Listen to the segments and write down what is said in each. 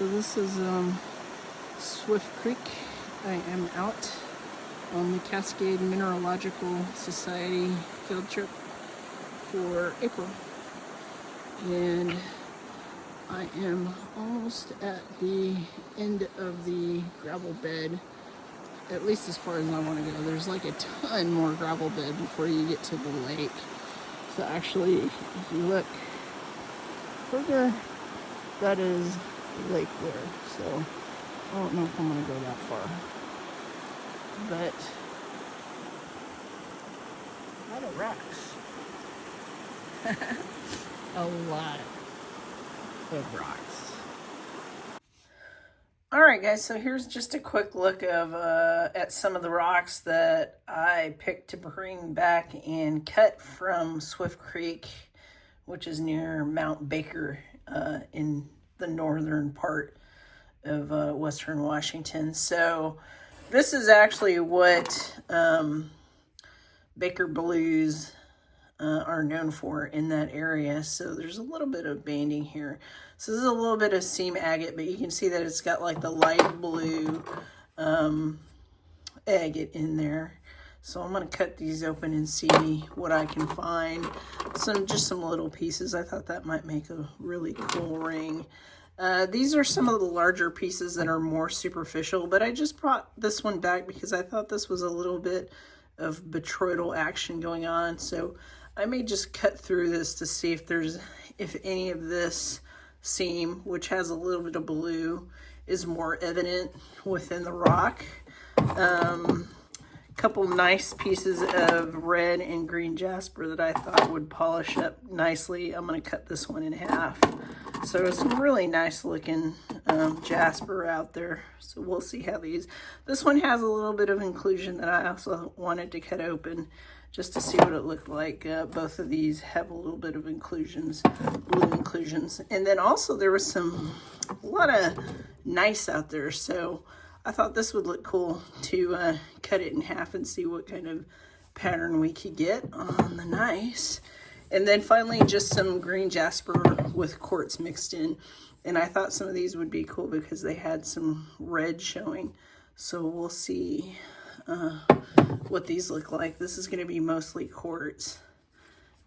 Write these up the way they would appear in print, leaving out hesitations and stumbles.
So this is Swift Creek. I am out on the Cascade Mineralogical Society field trip for April. And I am almost at the end of the gravel bed, at least as far as I want to go. There's like a ton more gravel bed before you get to the lake. So actually, if you look further, that is the lake there. So I don't know if I'm going to go that far. But a lot of rocks. A lot of rocks. All right, guys, so here's just a quick look of at some of the rocks that I picked to bring back and cut from Swift Creek, which is near Mount Baker in the northern part of Western Washington. So this is actually what Baker Blues are known for in that area. So there's a little bit of banding here. So this is a little bit of seam agate, but you can see that it's got like the light blue agate in there. So I'm going to cut these open and see what I can find. Just some little pieces. I thought that might make a really cool ring. These are some of the larger pieces that are more superficial, but I just brought this one back because I thought this was a little bit of botryoidal action going on. So I may just cut through this to see if any of this seam, which has a little bit of blue, is more evident within the rock. Couple nice pieces of red and green jasper that I thought would polish up nicely. I'm going to cut this one in half. So there's some really nice looking jasper out there. So we'll see how this one has a little bit of inclusion that I also wanted to cut open just to see what it looked like. Both of these have a little bit of inclusions, blue inclusions. And then also there was a lot of gneiss out there. So I thought this would look cool to cut it in half and see what kind of pattern we could get on the gneiss. And then finally, just some green jasper with quartz mixed in. And I thought some of these would be cool because they had some red showing. So we'll see what these look like. This is going to be mostly quartz.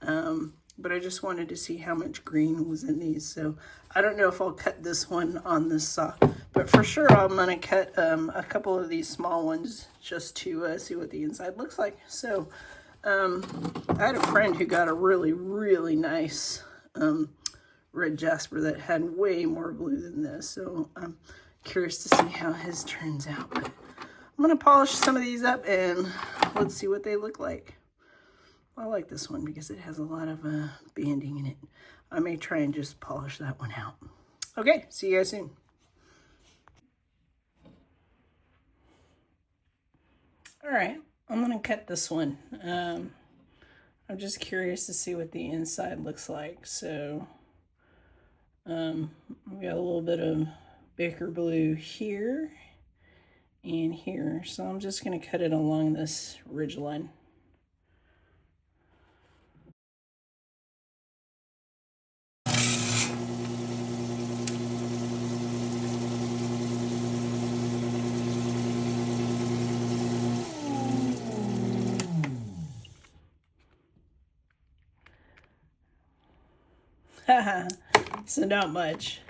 But I just wanted to see how much green was in these. So I don't know if I'll cut this one on this saw. But for sure, I'm going to cut a couple of these small ones just to see what the inside looks like. So I had a friend who got a really, really nice red jasper that had way more blue than this. So I'm curious to see how his turns out. But I'm going to polish some of these up and let's see what they look like. I like this one because it has a lot of banding in it. I may try and just polish that one out. Okay, see you guys soon. All right, I'm going to cut this one. I'm just curious to see what the inside looks like. So we got a little bit of Baker blue here and here. So I'm just going to cut it along this ridge line. So not much.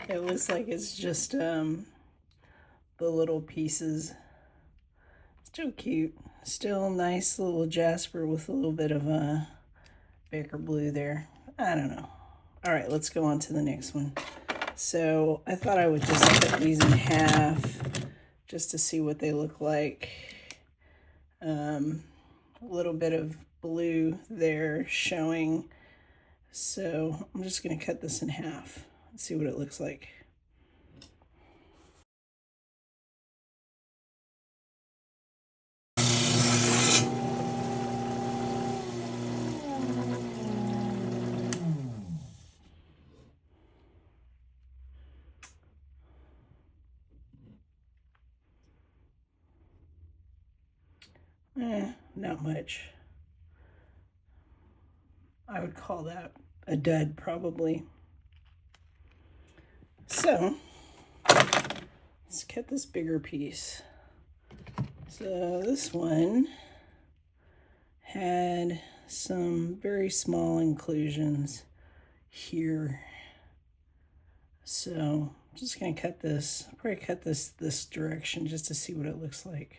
It looks like it's just the little pieces. Still cute. Still nice little jasper with a little bit of Baker blue there. I don't know. All right, let's go on to the next one. So I thought I would just cut these in half just to see what they look like. A little bit of blue there showing. So I'm just going to cut this in half and see what it looks like. Not much. I would call that a dud probably. So let's cut this bigger piece. So this one had some very small inclusions here. So I'm just gonna cut this, I'll probably cut this direction just to see what it looks like.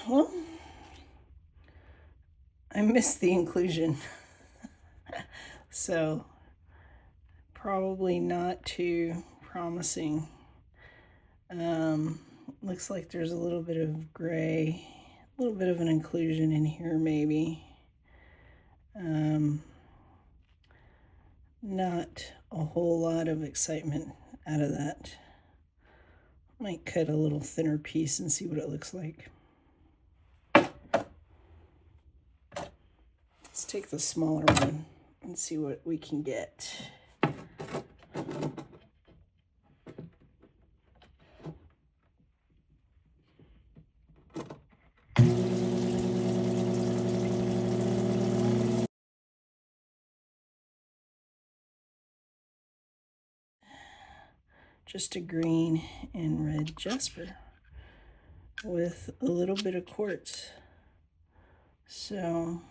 Well, I missed the inclusion. So probably not too promising. Looks like there's a little bit of gray, a little bit of an inclusion in here maybe. Not a whole lot of excitement out of that. Might cut a little thinner piece and see what it looks like. Let's take the smaller one and see what we can get. Just a green and red jasper with a little bit of quartz. So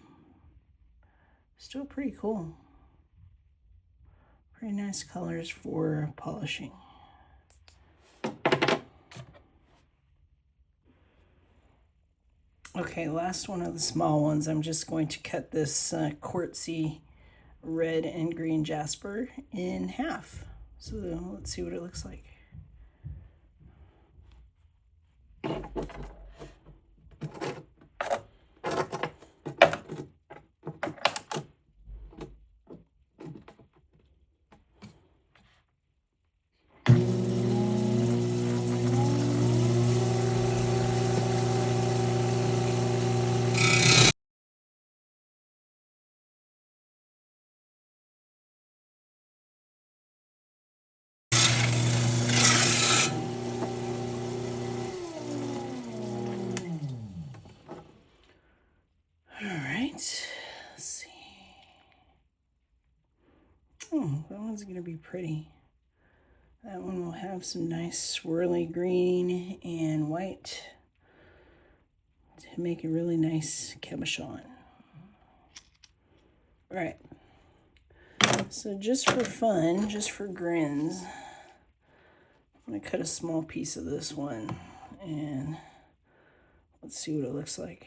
still pretty cool. Pretty nice colors for polishing. Okay, last one of the small ones. I'm just going to cut this quartzy red and green jasper in half. So let's see what it looks like. Let's see. Oh, that one's gonna be pretty. That one will have some nice swirly green and white to make a really nice cabochon. All right. So just for fun, just for grins, I'm gonna cut a small piece of this one and let's see what it looks like.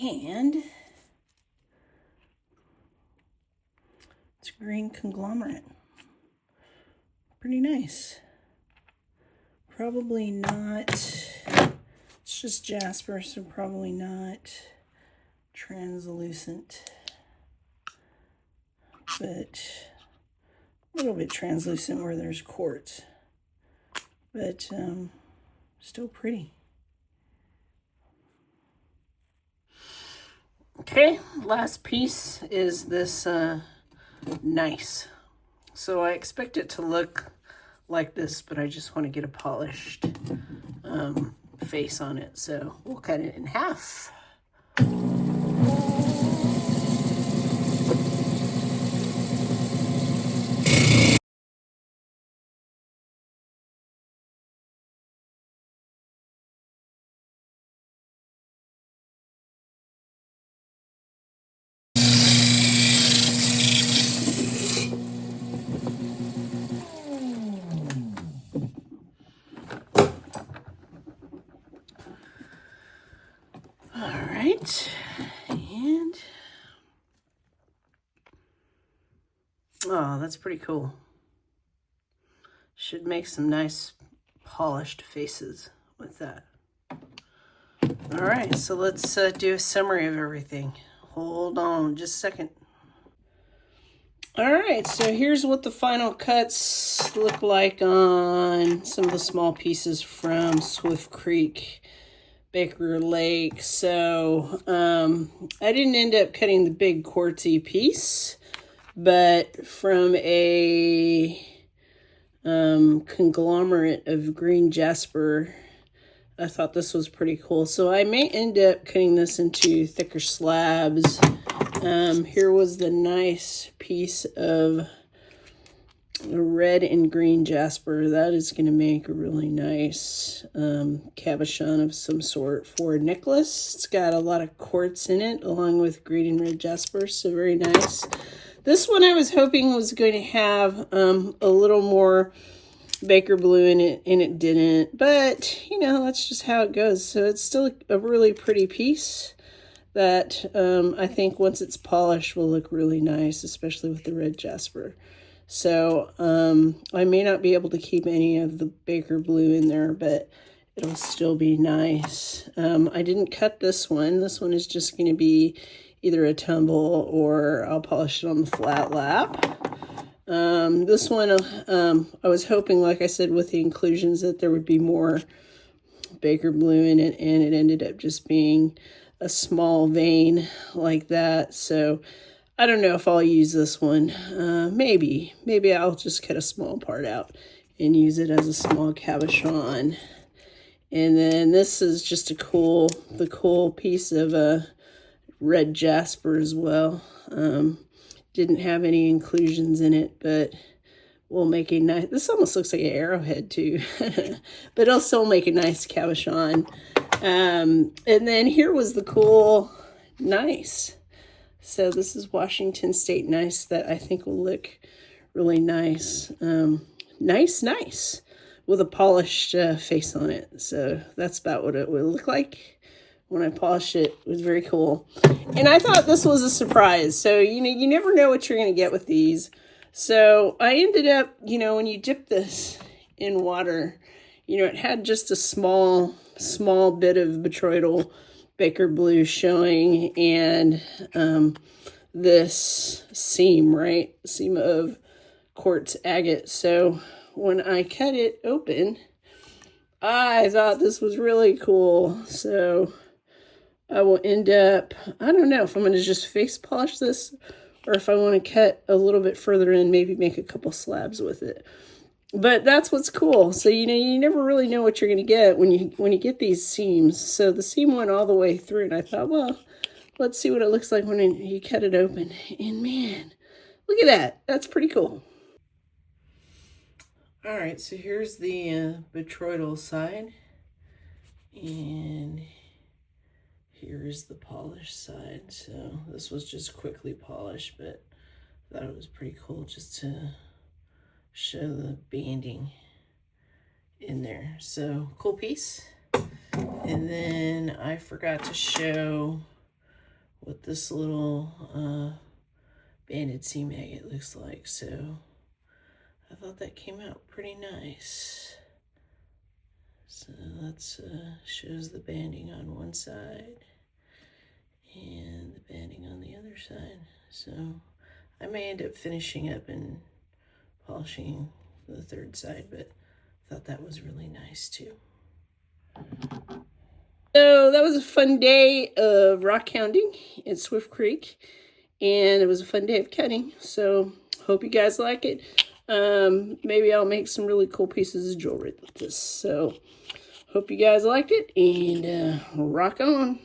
And it's green conglomerate. Pretty nice. Probably not, it's just jasper, so probably not translucent, but a little bit translucent where there's quartz, but still pretty. Okay, last piece is this nice. So I expect it to look like this, but I just want to get a polished face on it. So we'll cut it in half. Oh, that's pretty cool. Should make some nice polished faces with that. All right, so let's do a summary of everything. Hold on just a second. All right, so here's what the final cuts look like on some of the small pieces from Swift Creek, Baker Lake. So I didn't end up cutting the big quartzy piece, but from a conglomerate of green jasper, I thought this was pretty cool. So I may end up cutting this into thicker slabs. Here was the nice piece of red and green jasper. That is going to make a really nice cabochon of some sort for a necklace. It's got a lot of quartz in it along with green and red jasper, so very nice. This one I was hoping was going to have a little more Baker blue in it, and it didn't. But, you know, that's just how it goes. So it's still a really pretty piece that I think once it's polished will look really nice, especially with the red jasper. So I may not be able to keep any of the Baker blue in there, but it'll still be nice. I didn't cut this one. This one is just going to be either a tumble or I'll polish it on the flat lap. This one, I was hoping, like I said, with the inclusions that there would be more Baker blue in it, and it ended up just being a small vein like that. So I don't know if I'll use this one. Maybe I'll just cut a small part out and use it as a small cabochon. And then this is just the cool piece of red jasper as well. Didn't have any inclusions in it, but we'll make a nice, this almost looks like an arrowhead too, but it'll still make a nice cabochon. And then here was the cool nice. So this is Washington State nice that I think will look really nice. Nice with a polished face on it. So that's about what it would look like when I polished it. It was very cool. And I thought this was a surprise. So, you know, you never know what you're going to get with these. So I ended up, you know, when you dip this in water, you know, it had just a small bit of botryoidal Baker blue showing, and this seam of quartz agate. So when I cut it open, I thought this was really cool. So I will end up, I don't know if I'm going to just face polish this or if I want to cut a little bit further in, maybe make a couple slabs with it. But that's what's cool. So, you know, you never really know what you're going to get when you get these seams. So the seam went all the way through, and I thought, well, let's see what it looks like when you cut it open. And man, look at that. That's pretty cool. All right, so here's the botryoidal side. And here is the polished side. So this was just quickly polished, but I thought it was pretty cool just to show the banding in there. So cool piece. And then I forgot to show what this little banded seam agate looks like. So I thought that came out pretty nice. So that's shows the banding on one side and the banding on the other side. So I may end up finishing up and polishing the third side, but I thought that was really nice too. So that was a fun day of rock hounding at Swift Creek, and it was a fun day of cutting. So hope you guys like it. Maybe I'll make some really cool pieces of jewelry with this. So hope you guys liked it, and rock on.